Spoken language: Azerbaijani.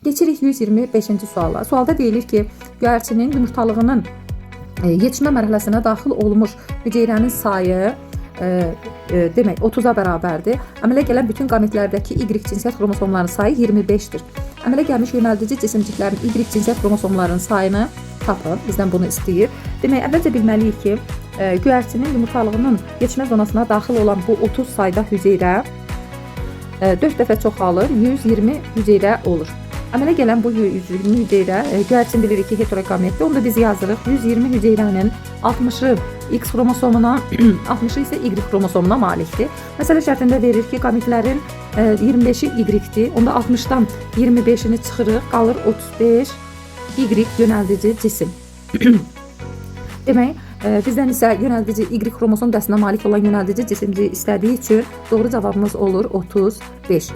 Geçirik 125-ci suala. Sualda deyilir ki, göyərçinin yumurtalığının yetişmə mərhələsinə daxil olmuş hüceyrənin sayı demək 30-a bərabərdir. Əmələ gələn bütün qametlərdəki Y cinsiyyət xromosomlarının sayı 25-dir. Əmələ gəlmiş yönəldici cisimciklərin Y cinsiyyət xromosomlarının sayını tapın. Bizdən bunu istəyir. Demək, əvvəlcə bilməliyik ki, göyərçinin yumurtalığının yetişmə zonasına daxil olan bu 30 sayda hüceyrə 4 dəfə çoxalır, 120 hüceyrə olur. Əmələ gələn bu 120 hüceyrə, göyərçin bilirik ki, heterogametdir. Onu da biz yazırıq. 120 hüceyrənin 60'ı X xromosomuna, 60'ı isə Y xromosomuna malikdir. Məsələ şərtində verir ki, qametlərin 25'i Y-dir. Onda 60'dan 25'ini çıxırıq, qalır 35 Y yönəldici cisim. Demək, bizdən isə yönəldici Y xromosom dəstinə malik olan yönəldici cisimci istədiyi üçün doğru cavabımız olur 35.